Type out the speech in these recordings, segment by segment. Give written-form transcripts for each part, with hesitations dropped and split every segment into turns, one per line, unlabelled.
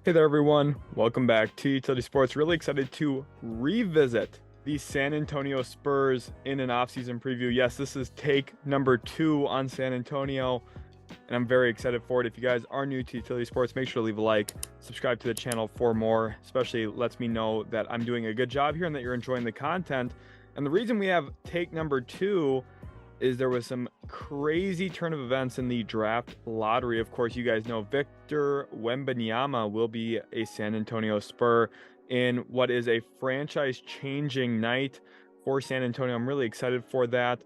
Hey there, everyone. Welcome back to Utility Sports. Really excited to revisit the San Antonio Spurs in an offseason preview. Yes, this is take number 2 on San Antonio, and I'm very excited for it. If you guys are new to Utility Sports, make sure to leave a like, subscribe to the channel for more. Especially lets me know that I'm doing a good job here and that you're enjoying the content. And the reason we have take number 2 is there was some crazy turn of events in the draft lottery. Of course, you guys know Victor Wembanyama will be a San Antonio Spur in what is a franchise-changing night for San Antonio. I'm really excited for that.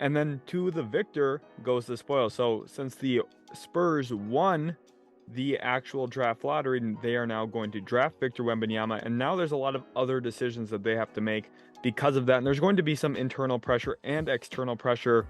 And then to the victor goes the spoil. So since the Spurs won the actual draft lottery, they are now going to draft Victor Wembanyama, and now there's a lot of other decisions that they have to make because of that. And there's going to be some internal pressure and external pressure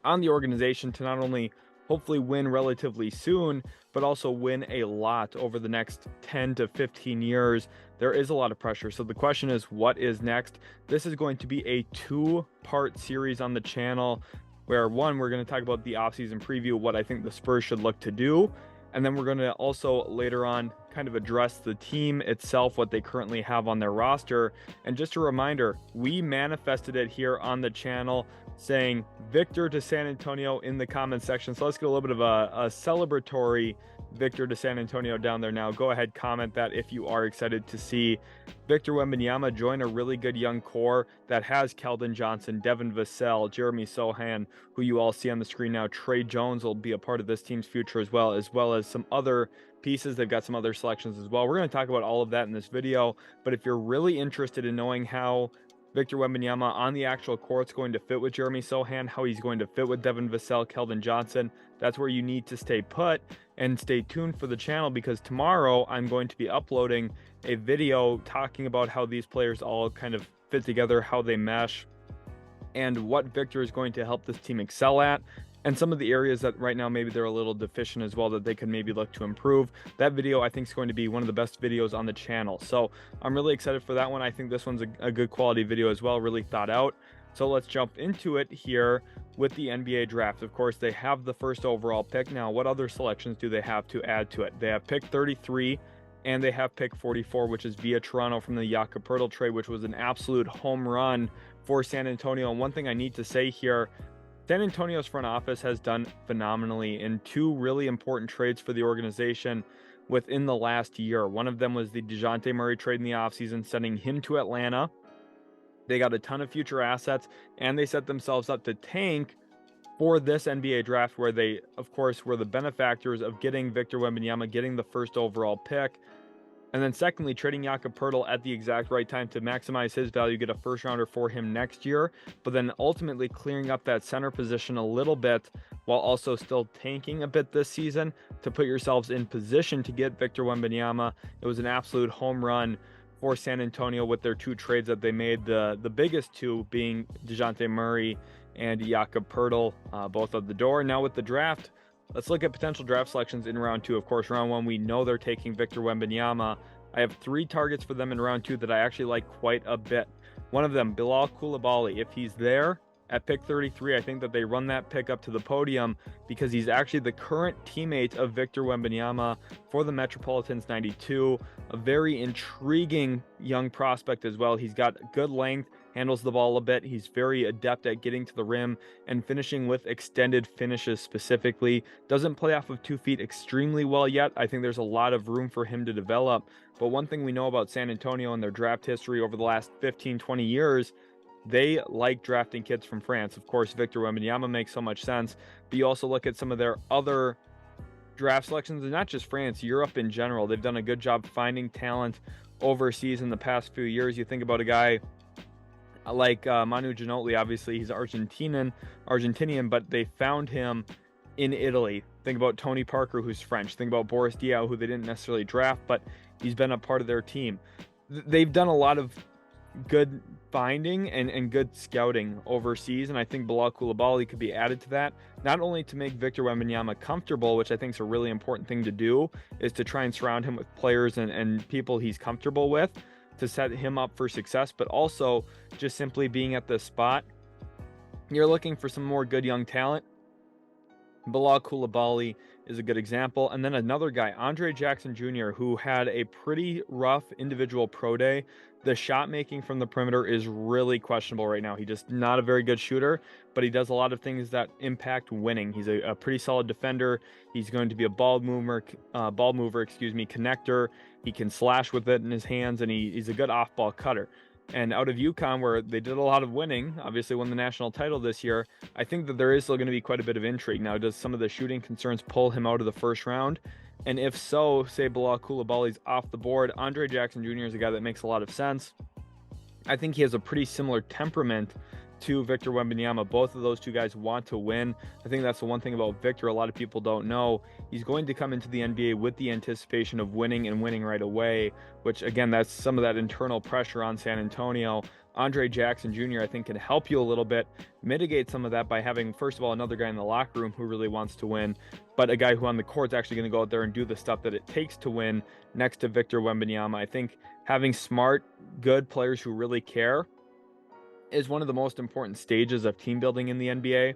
on the organization to not only hopefully win relatively soon, but also win a lot over the next 10 to 15 years. There is a lot of pressure. So the question is, what is next? This is going to be a 2-part series on the channel where, one, we're going to talk about the offseason preview, what I think the Spurs should look to do. And then we're going to also later on kind of address the team itself, what they currently have on their roster. And just a reminder, we manifested it here on the channel saying Victor to San Antonio in the comment section. So let's get a little bit of a celebratory Victor to San Antonio down there now. Go ahead, comment that if you are excited to see Victor Wembanyama join a really good young core that has Keldon Johnson, Devin Vassell, Jeremy Sochan, who you all see on the screen now. Tre Jones will be a part of this team's future as well as some other pieces. They've got some other selections as well. We're going to talk about all of that in this video, but if you're really interested in knowing how Victor Wembanyama on the actual court's going to fit with Jeremy Sochan, how he's going to fit with Devin Vassell, Keldon Johnson, that's where you need to stay put and stay tuned for the channel, because tomorrow I'm going to be uploading a video talking about how these players all kind of fit together, how they mesh, and what Victor is going to help this team excel at, and some of the areas that right now maybe they're a little deficient as well that they can maybe look to improve. That video I think is going to be one of the best videos on the channel, so I'm really excited for that one. I think this one's a good quality video as well, really thought out. So let's jump into it here with the NBA draft. Of course, they have the first overall pick. Now, what other selections do they have to add to it? They have pick 33 and they have pick 44, which is via Toronto from the Jakob Poeltl trade, which was an absolute home run for San Antonio. And one thing I need to say here, San Antonio's front office has done phenomenally in 2 really important trades for the organization within the last year. One of them was the DeJounte Murray trade in the offseason, sending him to Atlanta. They got a ton of future assets, and they set themselves up to tank for this NBA draft, where they, of course, were the benefactors of getting Victor Wembanyama, getting the first overall pick. And then secondly, trading Jakob Poeltl at the exact right time to maximize his value, get a first rounder for him next year, but then ultimately clearing up that center position a little bit while also still tanking a bit this season to put yourselves in position to get Victor Wembanyama. It was an absolute home run for San Antonio with their 2 trades that they made, the biggest 2 being DeJounte Murray and Jakob Poeltl, both of the door. Now with the draft, let's look at potential draft selections in round 2. Of course, round 1, we know they're taking Victor Wembanyama. I have 3 targets for them in round 2 that I actually like quite a bit. One of them, Bilal Coulibally. If he's there at pick 33, I think that they run that pick up to the podium because he's actually the current teammate of Victor Wembanyama for the Metropolitans 92. A very intriguing young prospect as well. He's got good length, handles the ball a bit. He's very adept at getting to the rim and finishing with extended finishes specifically. Doesn't play off of 2 feet extremely well yet. I think there's a lot of room for him to develop. But one thing we know about San Antonio and their draft history over the last 15, 20 years, they like drafting kids from France. Of course, Victor Wembanyama makes so much sense, but you also look at some of their other draft selections, and not just France, Europe in general. They've done a good job finding talent overseas in the past few years. You think about a guy like Manu Ginobili. Obviously he's Argentinian, but they found him in Italy. Think about Tony Parker, who's French. Think about Boris Diaw, who they didn't necessarily draft, but he's been a part of their team. They've done a lot of good finding and good scouting overseas, and I think Bilal Coulibally could be added to that, not only to make Victor Wembanyama comfortable, which I think is a really important thing to do, is to try and surround him with players and people he's comfortable with to set him up for success, but also just simply being at the spot. You're looking for some more good young talent. Bilal Coulibally is a good example. And then another guy, Andre Jackson Jr., who had a pretty rough individual pro day. The shot making from the perimeter is really questionable right now. He's just not a very good shooter, but he does a lot of things that impact winning. He's a pretty solid defender. He's going to be a ball mover, connector. He can slash with it in his hands, and he's a good off-ball cutter. And out of UConn, where they did a lot of winning, obviously won the national title this year, I think that there is still going to be quite a bit of intrigue. Now, does some of the shooting concerns pull him out of the first round? And if so, say Bilal Coulibaly's off the board, Andre Jackson Jr. is a guy that makes a lot of sense. I think he has a pretty similar temperament to Victor Wembanyama. Both of those two guys want to win. I think that's the one thing about Victor a lot of people don't know. He's going to come into the NBA with the anticipation of winning and winning right away, which again, that's some of that internal pressure on San Antonio. Andre Jackson Jr. I think can help you a little bit, mitigate some of that by having, first of all, another guy in the locker room who really wants to win, but a guy who on the court is actually going to go out there and do the stuff that it takes to win next to Victor Wembanyama. I think having smart, good players who really care is one of the most important stages of team building in the NBA.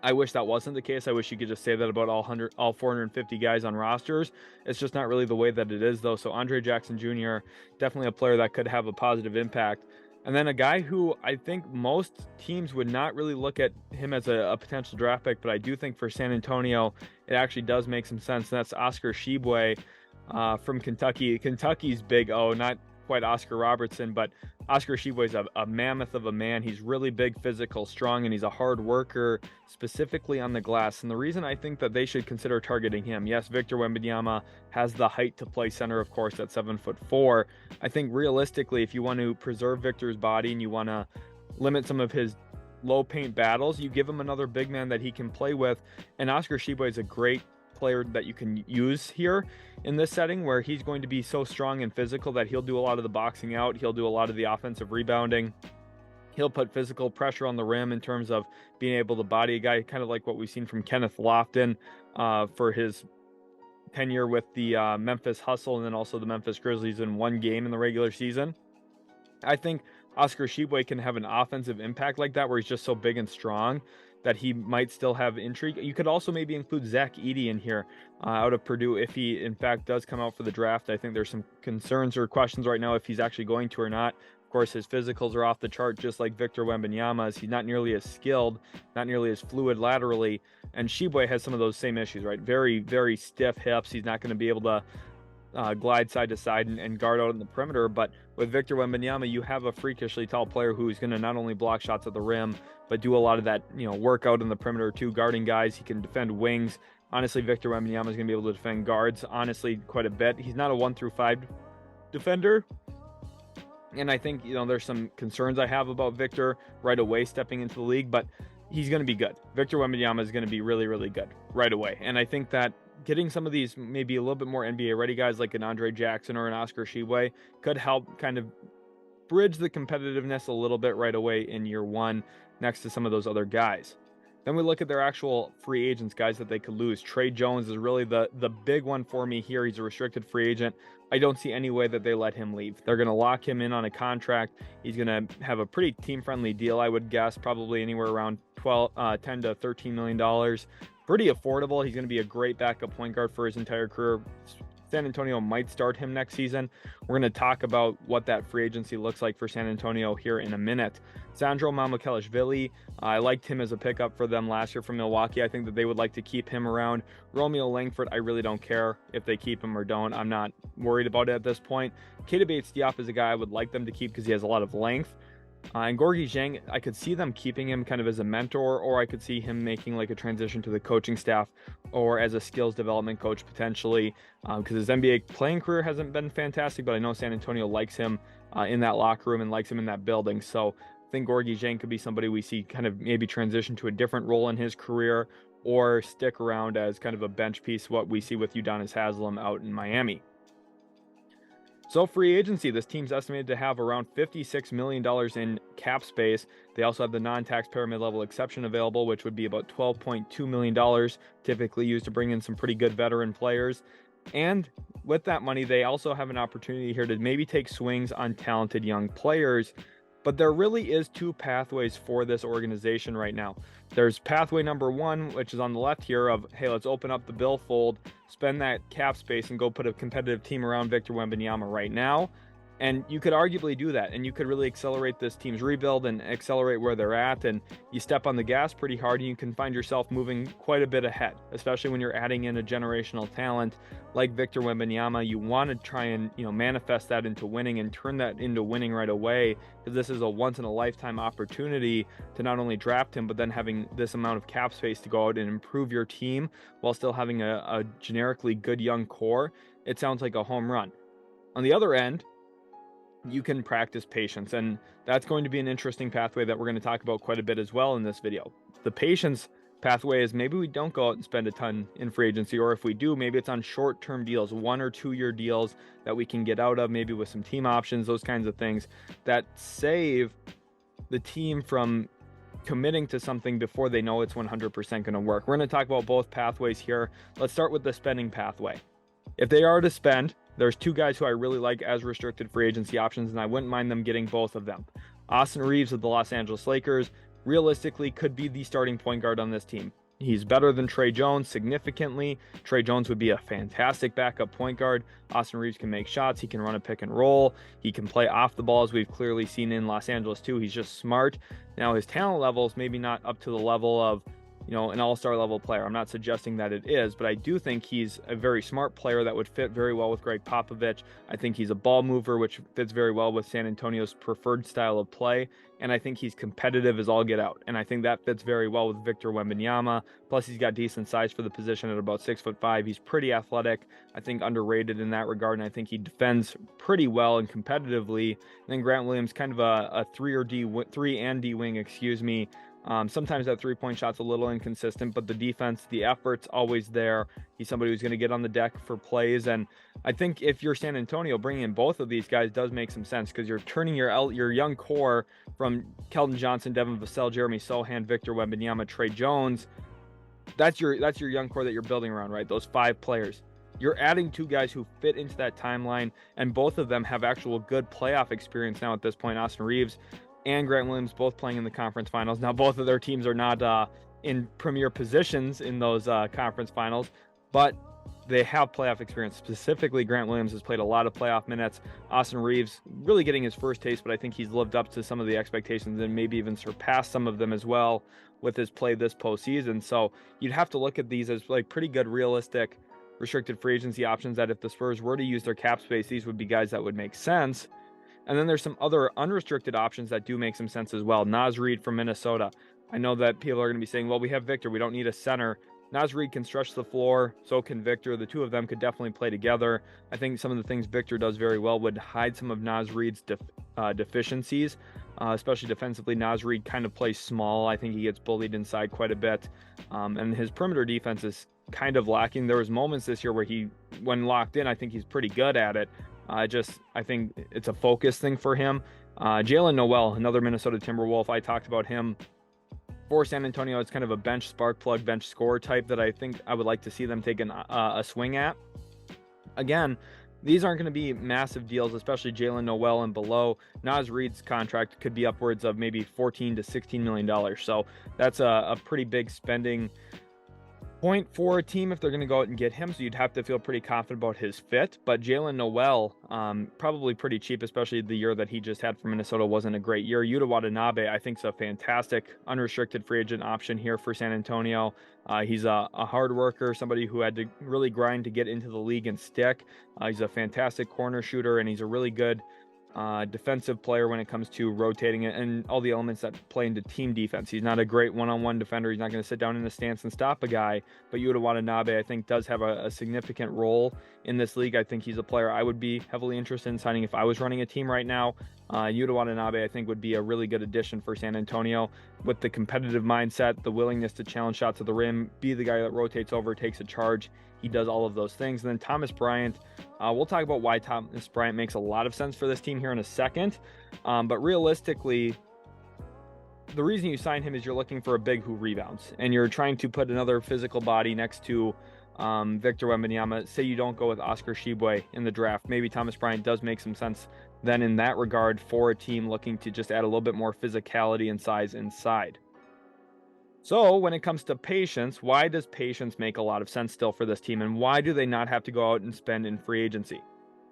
I wish that wasn't the case. I wish you could just say that about all 450 guys on rosters. It's just not really the way that it is, though. So Andre Jackson Jr., definitely a player that could have a positive impact. And then a guy who I think most teams would not really look at him as a potential draft pick, but I do think for San Antonio, it actually does make some sense. And that's Oscar Tshiebwe from Kentucky. Kentucky's big O, not quite Oscar Robertson, but Oscar Tshiebwe is a mammoth of a man. He's really big, physical, strong, and he's a hard worker, specifically on the glass. And the reason I think that they should consider targeting him, yes, Victor Wembanyama has the height to play center, of course, at 7'4". I think realistically, if you want to preserve Victor's body and you want to limit some of his low paint battles, you give him another big man that he can play with. And Oscar Tshiebwe is a great player that you can use here in this setting, where he's going to be so strong and physical that he'll do a lot of the boxing out. He'll do a lot of the offensive rebounding. He'll put physical pressure on the rim in terms of being able to body a guy, kind of like what we've seen from Kenneth Lofton for his tenure with the Memphis Hustle and then also the Memphis Grizzlies in one game in the regular season. I think Oscar Tshiebwe can have an offensive impact like that, where he's just so big and strong that he might still have intrigue. You could also maybe include Zach Edey in here out of Purdue if he, in fact, does come out for the draft. I think there's some concerns or questions right now if he's actually going to or not. Of course, his physicals are off the chart, just like Victor Wembanyama's. He's not nearly as skilled, not nearly as fluid laterally, and Tshiebwe has some of those same issues, right? Very, very stiff hips. He's not going to be able to glide side to side and guard out in the perimeter. But with Victor Wembanyama, you have a freakishly tall player who's going to not only block shots at the rim, but do a lot of that, work out in the perimeter too, guarding guys. He can defend wings. Honestly, Victor Wembanyama is going to be able to defend guards, honestly, quite a bit. He's not a 1-through-5 defender. And I think, there's some concerns I have about Victor right away stepping into the league, but he's going to be good. Victor Wembanyama is going to be really, really good right away. And I think that getting some of these maybe a little bit more NBA ready guys like an Andre Jackson or an Oscar Tshiebwe could help kind of bridge the competitiveness a little bit right away in year one next to some of those other guys. Then we look at their actual free agents, guys that they could lose. Tre Jones is really the big one for me here. He's a restricted free agent. I don't see any way that they let him leave. They're going to lock him in on a contract. He's going to have a pretty team-friendly deal, I would guess, probably anywhere around $10 to $13 million. Pretty affordable. He's going to be a great backup point guard for his entire career. San Antonio might start him next season. We're going to talk about what that free agency looks like for San Antonio here in a minute. Sandro Mamukelashvili, I liked him as a pickup for them last year from Milwaukee. I think that they would like to keep him around. Romeo Langford, I really don't care if they keep him or don't. I'm not worried about it at this point. Keita Bates-Diop is a guy I would like them to keep because he has a lot of length. And Gorgui Dieng, I could see them keeping him kind of as a mentor, or I could see him making like a transition to the coaching staff or as a skills development coach potentially, because his NBA playing career hasn't been fantastic, but I know San Antonio likes him in that locker room and likes him in that building. So I think Gorgui Dieng could be somebody we see kind of maybe transition to a different role in his career or stick around as kind of a bench piece, what we see with Udonis Haslem out in Miami. So free agency, this team's estimated to have around $56 million in cap space. They also have the non-taxpayer mid-level exception available, which would be about $12.2 million, typically used to bring in some pretty good veteran players. And with that money, they also have an opportunity here to maybe take swings on talented young players. But there really is two pathways for this organization right now. There's pathway number one, which is on the left here of, hey, let's open up the billfold, spend that cap space, and go put a competitive team around Victor Wembanyama right now. And you could arguably do that, and you could really accelerate this team's rebuild and accelerate where they're at, and you step on the gas pretty hard, and you can find yourself moving quite a bit ahead, especially when you're adding in a generational talent like Victor Wembanyama. You want to try and manifest that into winning and turn that into winning right away, because this is a once-in-a-lifetime opportunity to not only draft him, but then having this amount of cap space to go out and improve your team while still having a generically good young core. It sounds like a home run. On the other end, you can practice patience, and that's going to be an interesting pathway that we're going to talk about quite a bit as well in this video. The patience pathway is maybe we don't go out and spend a ton in free agency, or if we do, maybe it's on short-term deals, 1 or 2 year deals that we can get out of, maybe with some team options, those kinds of things that save the team from committing to something before they know it's 100% going to work. We're going to talk about both pathways here. Let's start with the spending pathway. If they are to spend, there's 2 guys who I really like as restricted free agency options, and I wouldn't mind them getting both of them. Austin Reaves of the Los Angeles Lakers realistically could be the starting point guard on this team. He's better than Tre Jones significantly. Tre Jones would be a fantastic backup point guard. Austin Reaves can make shots. He can run a pick and roll. He can play off the ball, as we've clearly seen in Los Angeles too. He's just smart. Now, his talent level is maybe not up to the level of an all-star level player. I'm not suggesting that it is, but I do think he's a very smart player that would fit very well with Greg Popovich. I think he's a ball mover, which fits very well with San Antonio's preferred style of play. And I think he's competitive as all get out. And I think that fits very well with Victor Wembanyama. Plus, he's got decent size for the position at about 6'5". He's pretty athletic. I think underrated in that regard. And I think he defends pretty well and competitively. And then Grant Williams, kind of a 3 and D wing, sometimes that 3-point shot's a little inconsistent, but the defense, the effort's always there. He's somebody who's going to get on the deck for plays. And I think if you're San Antonio, bringing in both of these guys does make some sense, because you're turning your young core from Keldon Johnson, Devin Vassell, Jeremy Sochan, Victor Wembanyama, Tre Jones. That's your young core that you're building around, right? Those 5 players. You're adding 2 guys who fit into that timeline, and both of them have actual good playoff experience now at this point. Austin Reaves and Grant Williams both playing in the conference finals. Now, both of their teams are not in premier positions in those conference finals, but they have playoff experience. Specifically, Grant Williams has played a lot of playoff minutes. Austin Reaves really getting his first taste, but I think he's lived up to some of the expectations and maybe even surpassed some of them as well with his play this postseason. So you'd have to look at these as like pretty good, realistic, restricted free agency options that if the Spurs were to use their cap space, these would be guys that would make sense. And then there's some other unrestricted options that do make some sense as well. Naz Reid from Minnesota. I know that people are going to be saying, well, we have Victor. We don't need a center. Naz Reid can stretch the floor. So can Victor. The 2 of them could definitely play together. I think some of the things Victor does very well would hide some of Naz Reid's deficiencies, especially defensively. Naz Reid kind of plays small. I think he gets bullied inside quite a bit. And his perimeter defense is kind of lacking. There was moments this year where when locked in, I think he's pretty good at it. I think it's a focus thing for him. Jaylen Nowell, another Minnesota Timberwolf. I talked about him for San Antonio. It's kind of a bench spark plug, bench scorer type that I think I would like to see them take a swing at. Again, these aren't going to be massive deals, especially Jaylen Nowell and below. Naz Reid's contract could be upwards of maybe $14 to $16 million. So that's a pretty big spending point for a team if they're going to go out and get him. So you'd have to feel pretty confident about his fit. But Jaylen Nowell, probably pretty cheap, especially the year that he just had for Minnesota wasn't a great year. Yuta Watanabe, I think, is a fantastic unrestricted free agent option here for San Antonio. He's a hard worker, somebody who had to really grind to get into the league and stick. He's a fantastic corner shooter, and he's a really good defensive player when it comes to rotating it and all the elements that play into team defense. He's not a great one-on-one defender. He's not going to sit down in the stance and stop a guy, but Yuta Watanabe, I think, does have a significant role in this league. I think he's a player I would be heavily interested in signing if I was running a team right now. Yuta Watanabe, I think, would be a really good addition for San Antonio with the competitive mindset, the willingness to challenge shots at the rim, be the guy that rotates over, takes a charge. He does all of those things. And then Thomas Bryant, we'll talk about why Thomas Bryant makes a lot of sense for this team here in a second. But realistically, the reason you sign him is you're looking for a big who rebounds, and you're trying to put another physical body next to Victor Wembanyama. Say you don't go with Oscar Tshiebwe in the draft. Maybe Thomas Bryant does make some sense then in that regard for a team looking to just add a little bit more physicality and size inside. So when it comes to patience, why does patience make a lot of sense still for this team, and why do they not have to go out and spend in free agency?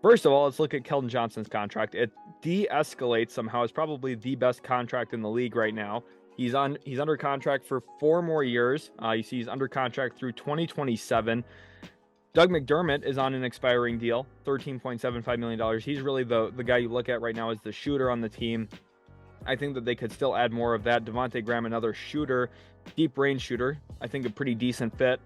First of all, let's look at Keldon Johnson's contract. It de-escalates somehow. It's probably the best contract in the league right now. He's under contract for 4 more years. You see he's under contract through 2027. Doug McDermott is on an expiring deal, $13.75 million. He's really the guy you look at right now as the shooter on the team. I think that they could still add more of that. Devontae Graham, another shooter, deep range shooter. I think a pretty decent fit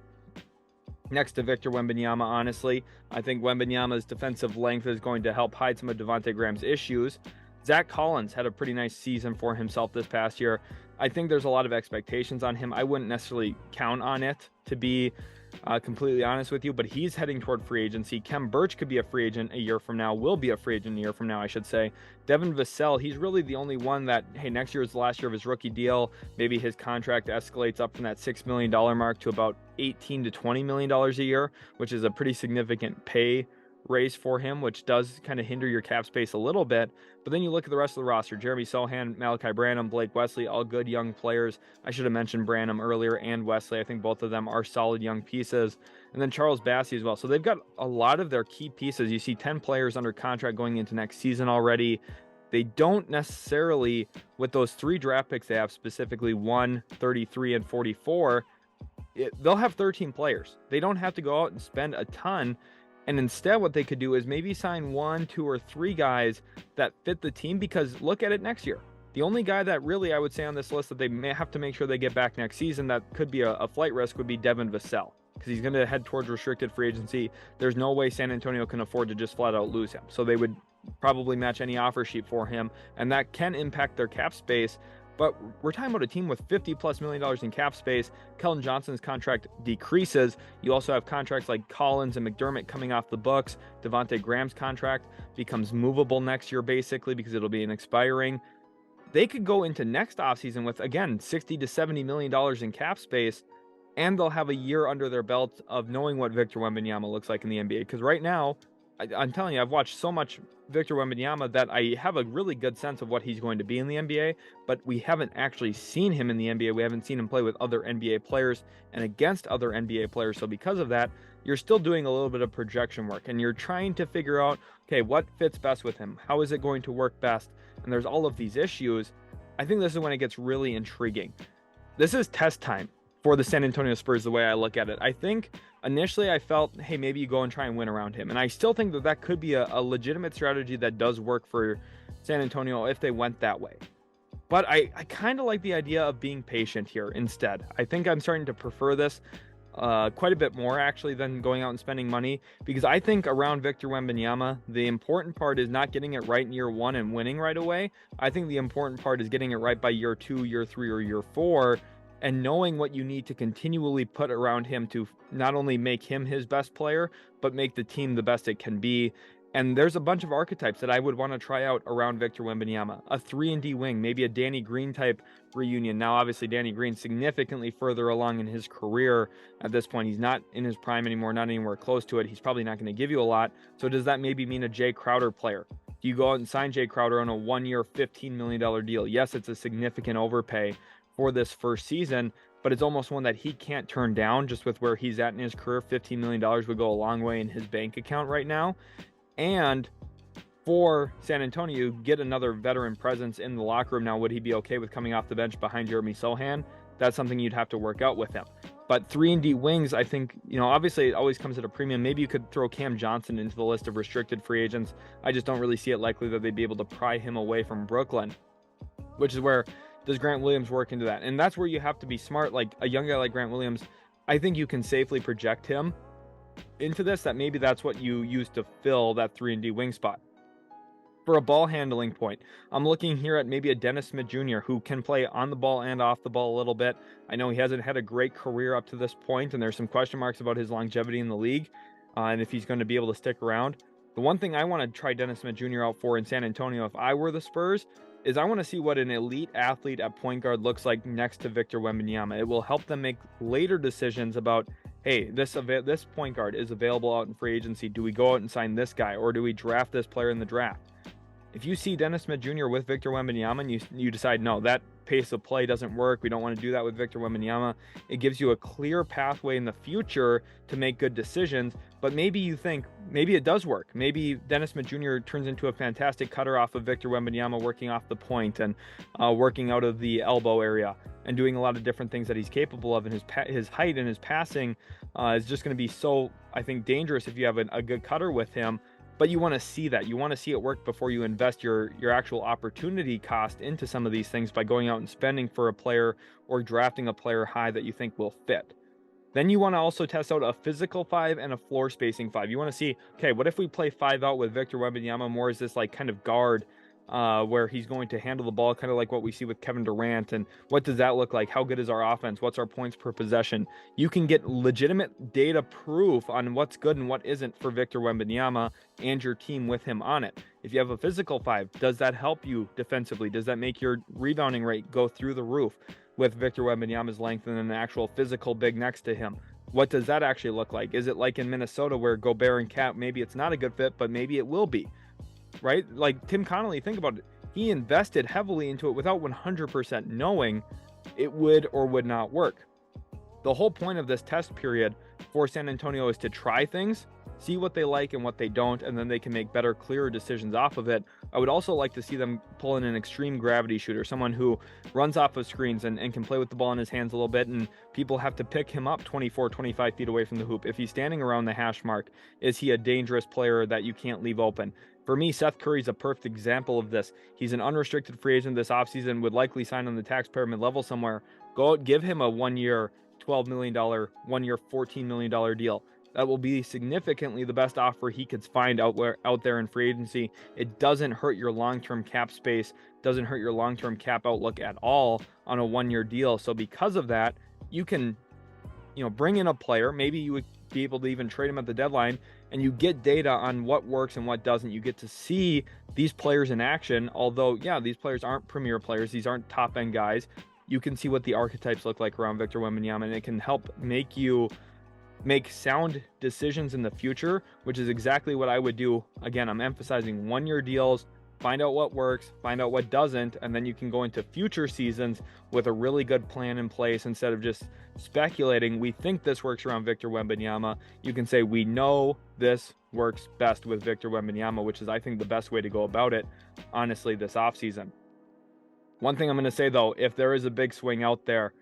next to Victor Wembanyama, honestly. I think Wembanyama's defensive length is going to help hide some of Devontae Graham's issues. Zach Collins had a pretty nice season for himself this past year. I think there's a lot of expectations on him. I wouldn't necessarily count on it, to be completely honest with you, but he's heading toward free agency. Khem Birch could be a free agent a year from now, will be a free agent a year from now, I should say. Devin Vassell, he's really the only one that, hey, next year is the last year of his rookie deal. Maybe his contract escalates up from that $6 million mark to about $18 to $20 million a year, which is a pretty significant pay raise for him, which does kind of hinder your cap space a little bit. But then you look at the rest of the roster: Jeremy Sochan, Malachi Branham, Blake Wesley, all good young players. I should have mentioned Branham earlier and Wesley. I think both of them are solid young pieces. And then Charles Bassey as well. So they've got a lot of their key pieces. You see 10 players under contract going into next season already. They don't necessarily, with those 3 draft picks they have, specifically 1, 33, and 44, they'll have 13 players. They don't have to go out and spend a ton. And instead, what they could do is maybe sign 1, 2, or 3 guys that fit the team, because look at it next year. The only guy that really I would say on this list that they may have to make sure they get back next season that could be a flight risk would be Devin Vassell, because he's going to head towards restricted free agency. There's no way San Antonio can afford to just flat out lose him. So they would probably match any offer sheet for him, and that can impact their cap space. But we're talking about a team with $50+ million in cap space. Keldon Johnson's contract decreases. You also have contracts like Collins and McDermott coming off the books. Devontae Graham's contract becomes movable next year, basically, because it'll be an expiring. They could go into next offseason with, again, $60 to $70 million in cap space, and they'll have a year under their belt of knowing what Victor Wembanyama looks like in the NBA. Because right now, I'm telling you, I've watched so much Victor Wembanyama that I have a really good sense of what he's going to be in the NBA, but we haven't actually seen him in the NBA. We haven't seen him play with other NBA players and against other NBA players. So because of that, you're still doing a little bit of projection work, and you're trying to figure out, okay, what fits best with him? How is it going to work best? And there's all of these issues. I think this is when it gets really intriguing. This is test time for the San Antonio Spurs, the way I look at it. I think initially I felt, hey, maybe you go and try and win around him. And I still think that could be a legitimate strategy that does work for San Antonio if they went that way. But I kind of like the idea of being patient here instead. I think I'm starting to prefer this quite a bit more, actually, than going out and spending money, because I think around Victor Wembanyama, the important part is not getting it right in year 1 and winning right away. I think the important part is getting it right by year 2, year 3, or year 4, and knowing what you need to continually put around him to not only make him his best player, but make the team the best it can be. And there's a bunch of archetypes that I would want to try out around Victor Wembanyama. A 3-and-D wing, maybe a Danny Green type reunion. Now, obviously, Danny Green's significantly further along in his career at this point. He's not in his prime anymore, not anywhere close to it. He's probably not going to give you a lot. So does that maybe mean a Jay Crowder player? Do you go out and sign Jay Crowder on a 1-year, $15 million deal? Yes, it's a significant overpay for this first season, but it's almost one that he can't turn down just with where he's at in his career. $15 million would go a long way in his bank account right now. And for San Antonio, you get another veteran presence in the locker room. Now, would he be okay with coming off the bench behind Jeremy Sochan? That's something you'd have to work out with him. But 3-and-D wings, I think, obviously it always comes at a premium. Maybe you could throw Cam Johnson into the list of restricted free agents. I just don't really see it likely that they'd be able to pry him away from Brooklyn, which is where does Grant Williams work into that? And that's where you have to be smart. Like a young guy like Grant Williams, I think you can safely project him into this, that maybe that's what you use to fill that 3-and-D wing spot. For a ball handling point, I'm looking here at maybe a Dennis Smith Jr. who can play on the ball and off the ball a little bit. I know he hasn't had a great career up to this point, and there's some question marks about his longevity in the league and if he's going to be able to stick around. The one thing I want to try Dennis Smith Jr. out for in San Antonio, if I were the Spurs, is I want to see what an elite athlete at point guard looks like next to Victor Wembanyama. It will help them make later decisions about, hey, this point guard is available out in free agency. Do we go out and sign this guy, or do we draft this player in the draft? If you see Dennis Smith Jr. with Victor Wembanyama and you decide, no, that pace of play doesn't work, we don't want to do that with Victor Wembanyama, it gives you a clear pathway in the future to make good decisions. But maybe you think, maybe it does work. Maybe Dennis Smith Jr. turns into a fantastic cutter off of Victor Wembanyama, working off the point and working out of the elbow area and doing a lot of different things that he's capable of. And his height and his passing is just going to be so, I think, dangerous if you have a good cutter with him. But you want to see that. You want to see it work before you invest your actual opportunity cost into some of these things by going out and spending for a player or drafting a player high that you think will fit. Then you want to also test out a physical 5 and a floor spacing 5. You want to see, okay, what if we play 5 out with Victor Wembanyama more as this like kind of guard where he's going to handle the ball, kind of like what we see with Kevin Durant. And what does that look like? How good is our offense? What's our points per possession? You can get legitimate data proof on what's good and what isn't for Victor Wembanyama and your team with him on it. If you have a physical 5, does that help you defensively? Does that make your rebounding rate go through the roof with Victor Wembanyama's length and an actual physical big next to him? What does that actually look like? Is it like in Minnesota where Gobert and Cat, maybe it's not a good fit, but maybe it will be? Right? Like Tim Connolly, think about it. He invested heavily into it without 100% knowing it would or would not work. The whole point of this test period for San Antonio is to try things, see what they like and what they don't, and then they can make better, clearer decisions off of it. I would also like to see them pull in an extreme gravity shooter, someone who runs off of screens and can play with the ball in his hands a little bit, and people have to pick him up 24, 25 feet away from the hoop. If he's standing around the hash mark, is he a dangerous player that you can't leave open? For me, Seth Curry is a perfect example of this. He's an unrestricted free agent this offseason, would likely sign on the tax pyramid level somewhere. Go out, give him a 1 year, $12 million, 1 year, $14 million deal. That will be significantly the best offer he could find out there in free agency. It doesn't hurt your long-term cap space, doesn't hurt your long-term cap outlook at all on a 1 year deal. So because of that, you can, bring in a player. Maybe you would be able to even trade him at the deadline, and you get data on what works and what doesn't. You get to see these players in action. Although, yeah, these players aren't premier players. These aren't top-end guys. You can see what the archetypes look like around Victor Wembanyama, and it can help make you make sound decisions in the future, which is exactly what I would do. Again, I'm emphasizing 1 year deals, find out what works, find out what doesn't, and then you can go into future seasons with a really good plan in place instead of just speculating. We think this works around Victor Wembanyama. You can say, we know this works best with Victor Wembanyama, which is, I think, the best way to go about it, honestly, this offseason. One thing I'm going to say, though, if there is a big swing out there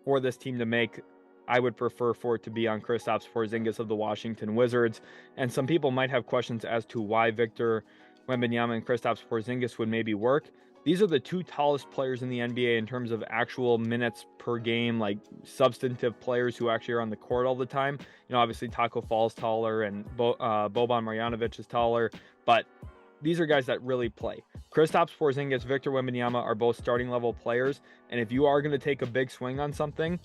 for this team to make, I would prefer for it to be on Kristaps Porzingis of the Washington Wizards. And some people might have questions as to why Victor Wembanyama and Kristaps Porzingis would maybe work. These are the two tallest players in the NBA in terms of actual minutes per game, like substantive players who actually are on the court all the time. Obviously Taco Fall's taller and Boban Marjanovic is taller, but these are guys that really play. Kristaps Porzingis, Victor Wembanyama are both starting level players. And if you are going to take a big swing on something,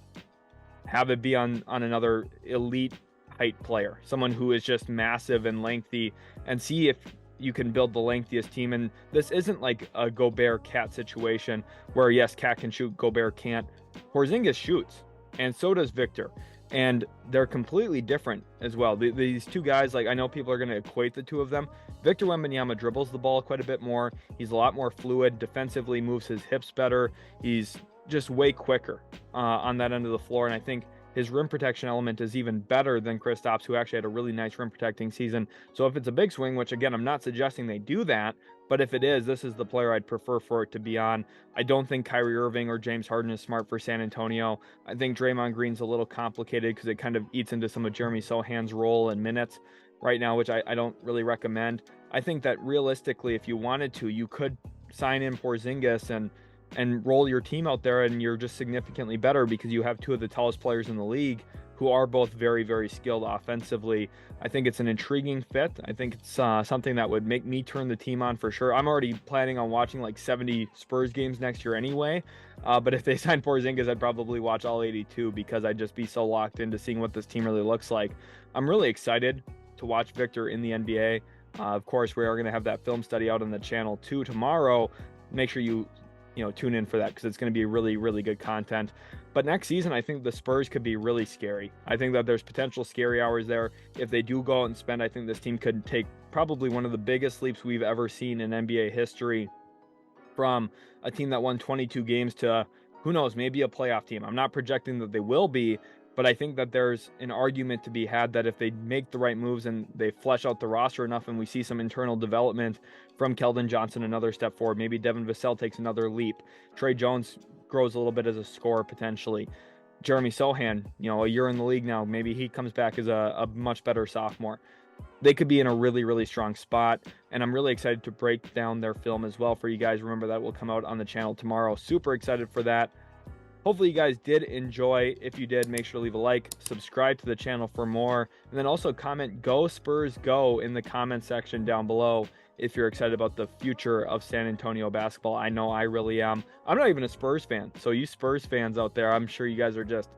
have it be on another elite height player, someone who is just massive and lengthy, and see if you can build the lengthiest team. And this isn't like a Gobert-Cat situation where, yes, Cat can shoot, Gobert can't. Porzingis shoots, and so does Victor. And they're completely different as well. These two guys, I know people are going to equate the two of them. Victor Wembanyama dribbles the ball quite a bit more. He's a lot more fluid, defensively moves his hips better. He's just way quicker on that end of the floor. And I think his rim protection element is even better than Kristaps, who actually had a really nice rim protecting season. So if it's a big swing, which again, I'm not suggesting they do that, but if it is, this is the player I'd prefer for it to be on. I don't think Kyrie Irving or James Harden is smart for San Antonio. I think Draymond Green's a little complicated because it kind of eats into some of Jeremy Sohan's role and minutes right now, which I don't really recommend. I think that realistically, if you wanted to, you could sign in Porzingis and roll your team out there, and you're just significantly better because you have two of the tallest players in the league who are both very, very skilled offensively. I think it's an intriguing fit. I think it's something that would make me turn the team on for sure. I'm already planning on watching like 70 Spurs games next year anyway. But if they sign Porzingis, I'd probably watch all 82 because I'd just be so locked into seeing what this team really looks like. I'm really excited to watch Victor in the NBA. Of course, we are going to have that film study out on the channel too tomorrow. Make sure you tune in for that, because it's going to be really, really good content. But next season, I think the Spurs could be really scary. I think that there's potential scary hours there. If they do go out and spend, I think this team could take probably one of the biggest leaps we've ever seen in NBA history, from a team that won 22 games to, who knows, maybe a playoff team. I'm not projecting that they will be, but I think that there's an argument to be had that if they make the right moves and they flesh out the roster enough, and we see some internal development from Keldon Johnson, another step forward, maybe Devin Vassell takes another leap, Tre Jones grows a little bit as a scorer potentially, Jeremy Sochan, a year in the league now, maybe he comes back as a much better sophomore. They could be in a really, really strong spot, and I'm really excited to break down their film as well for you guys. Remember, that will come out on the channel tomorrow. Super excited for that. Hopefully you guys did enjoy. If you did, make sure to leave a like, subscribe to the channel for more, and then also comment "Go Spurs Go" in the comment section down below if you're excited about the future of San Antonio basketball. I know I really am. I'm not even a Spurs fan, so you Spurs fans out there, I'm sure you guys are just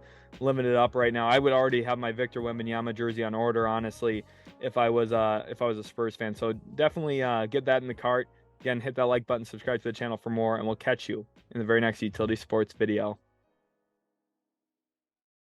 living it up right now. I would already have my Victor Wembanyama jersey on order, honestly, if I was a Spurs fan. So definitely get that in the cart. Again, hit that like button, subscribe to the channel for more, and we'll catch you in the very next Utility Sports video.